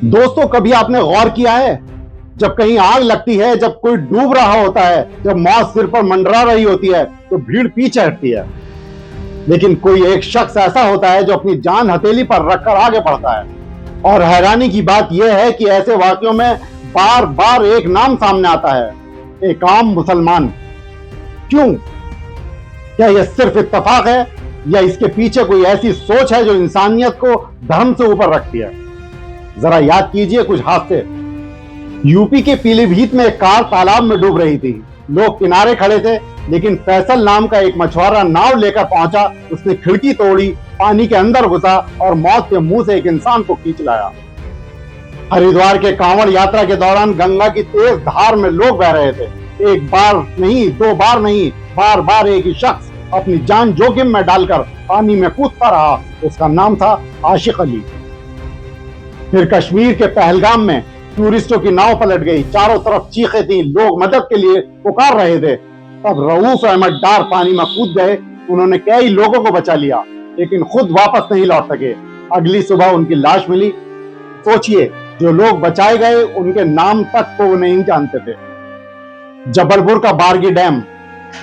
दोस्तों, कभी आपने गौर किया है, जब कहीं आग लगती है, जब कोई डूब रहा होता है, जब मौत सिर पर मंडरा रही होती है, तो भीड़ पीछे हटती है। लेकिन कोई एक शख्स ऐसा होता है जो अपनी जान हथेली पर रखकर आगे बढ़ता है। और हैरानी की बात यह है कि ऐसे वाकयों में बार बार एक नाम सामने आता है, एक आम मुसलमान। क्यों? क्या यह सिर्फ इत्तेफाक है, या इसके पीछे कोई ऐसी सोच है जो इंसानियत को धर्म से ऊपर रखती है? जरा याद कीजिए कुछ हादसे। यूपी के पीलीभीत में एक कार तालाब में डूब रही थी। लोग किनारे खड़े थे, लेकिन फैसल नाम का एक मछुआरा नाव लेकर पहुंचा। उसने खिड़की तोड़ी, पानी के अंदर घुसा और मौत के मुंह से एक इंसान को खींच लाया। हरिद्वार के कांवड़ यात्रा के दौरान गंगा की तेज धार में लोग बह रहे थे। एक बार नहीं, दो बार नहीं, बार बार एक ही शख्स अपनी जान जोखिम में डालकर पानी में कूदता रहा। उसका नाम था आशिक अली। फिर कश्मीर के पहलगाम में टूरिस्टों की नाव पलट गई। चारों तरफ चीखें थी, लोग मदद के लिए पुकार रहे थे। तब रऊफ अहमद डार पानी में कूद गए। उन्होंने कई लोगों को बचा लिया, लेकिन खुद वापस नहीं लौट सके। अगली सुबह उनकी लाश मिली। सोचिए, जो लोग बचाए गए उनके नाम तक को वो नहीं जानते थे। जबलपुर का बारगी डैम,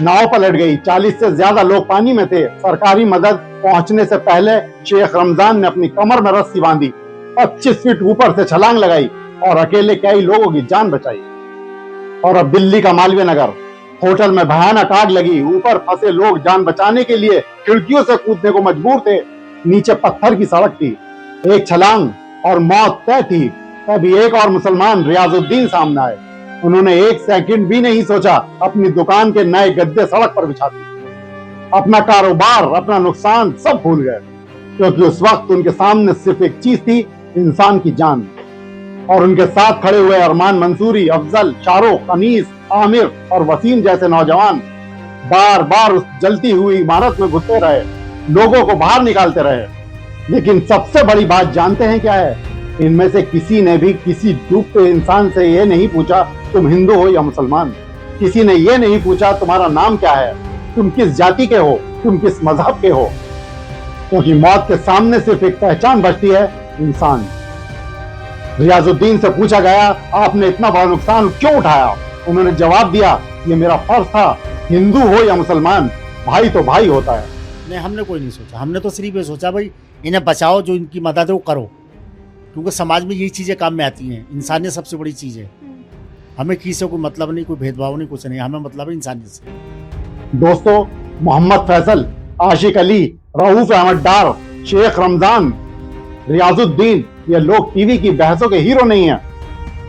नाव पलट गई। 40 से ज्यादा लोग पानी में थे। सरकारी मदद पहुंचने से पहले शेख रमजान ने अपनी कमर में रस्सी बांधी, 25 फीट ऊपर से छलांग लगाई और अकेले कई लोगों की जान बचाई। और अब दिल्ली का मालवीय नगर, होटल में भयानक आग लगी। ऊपर फंसे लोग जान बचाने के लिए खिड़कियों से कूदने को मजबूर थे। नीचे पत्थर की सड़क थी, एक छलांग और मौत तय थी। तभी एक और मुसलमान रियाजुद्दीन सामने आए। उन्होंने एक सेकंड भी नहीं सोचा, अपनी दुकान के नए गद्दे सड़क पर बिछा दिए। अपना कारोबार, अपना नुकसान सब भूल गए, क्योंकि उस वक्त उनके सामने सिर्फ एक चीज थी, इंसान की जान। और उनके साथ खड़े हुए अरमान मंसूरी, अफजल, शाहरुख, अनीस, आमिर और वसीम जैसे नौजवान बार बार उस जलती हुई इमारत में घुसते रहे, लोगों को बाहर निकालते रहे। लेकिन सबसे बड़ी बात जानते हैं क्या है? इनमें से किसी ने भी किसी डूबते इंसान से यह नहीं पूछा तुम हिंदू हो या मुसलमान। किसी ने यह नहीं पूछा तुम्हारा नाम क्या है, तुम किस जाति के हो, तुम किस मजहब के हो। क्योंकि मौत के सामने सिर्फ एक पहचान बचती है, इंसान। रियाजुद्दीन से पूछा गया, आपने इतना बड़ा नुकसान क्यों उठाया? उन्होंने जवाब दिया, ये मेरा फर्ज था, हिंदू हो या मुसलमान, भाई तो भाई होता है। नहीं, हमने कोई नहीं सोचा। हमने तो सिर्फ ये सोचा भाई इन्हें बचाओ, जो इनकी मदद है वो करो, क्योंकि समाज में यही चीज़ें काम में आती हैं। इंसानियत सबसे बड़ी चीज़ है। हमें किसी से कोई मतलब नहीं, कोई भेदभाव नहीं, कुछ नहीं। हमें मतलब है इंसानियत से। दोस्तों, मोहम्मद फैसल, आशिक अली, रऊफ अहमद डार, शेख रमजान, रियाजुद्दीन, ये लोग टीवी की बहसों के हीरो नहीं हैं।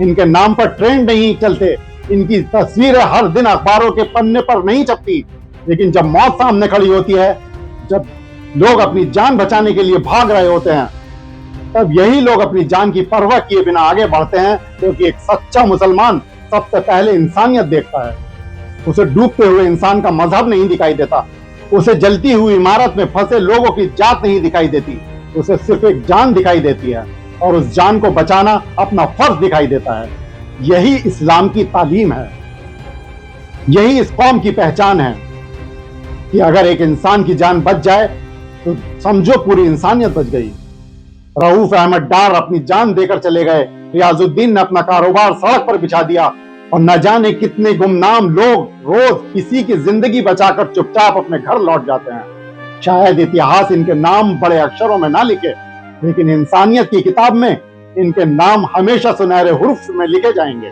इनके नाम पर ट्रेंड नहीं चलते, इनकी तस्वीरें हर दिन अखबारों के पन्ने पर नहीं छपती। लेकिन जब मौत सामने खड़ी होती है, जब लोग अपनी जान बचाने के लिए भाग रहे होते हैं, तब यही लोग अपनी जान की परवाह किए बिना आगे बढ़ते हैं। क्योंकि एक सच्चा मुसलमान सबसे पहले इंसानियत देखता है। उसे डूबते हुए इंसान का मजहब नहीं दिखाई देता, उसे जलती हुई इमारत में फंसे लोगों की जात नहीं दिखाई देती। उसे सिर्फ एक जान दिखाई देती है, और उस जान को बचाना अपना फर्ज दिखाई देता है। यही इस्लाम की तालीम है, यही इस कौम की पहचान है कि अगर एक इंसान की जान बच जाए तो समझो पूरी इंसानियत बच गई। रऊफ अहमद डार अपनी जान देकर चले गए। रियाजुद्दीन ने अपना कारोबार सड़क पर बिछा दिया। और न जाने कितने गुमनाम लोग रोज किसी की जिंदगी बचाकर चुपचाप अपने घर लौट जाते हैं। शायद इतिहास इनके नाम बड़े अक्षरों में ना लिखे, लेकिन इंसानियत की किताब में इनके नाम हमेशा सुनहरे हुर्फ में लिखे जाएंगे।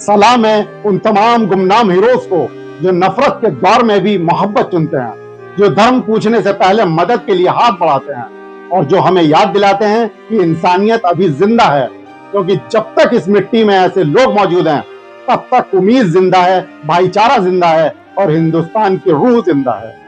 सलाम है उन तमाम गुमनाम हीरोज को जो नफरत के दौर में भी मोहब्बत चुनते हैं, जो धर्म पूछने से पहले मदद के लिए हाथ बढ़ाते हैं, और जो हमें याद दिलाते हैं कि इंसानियत अभी जिंदा है। क्योंकि जब तक इस मिट्टी में ऐसे लोग मौजूद हैं, तब तक उम्मीद जिंदा है, भाईचारा जिंदा है, और हिंदुस्तान की रूह जिंदा है।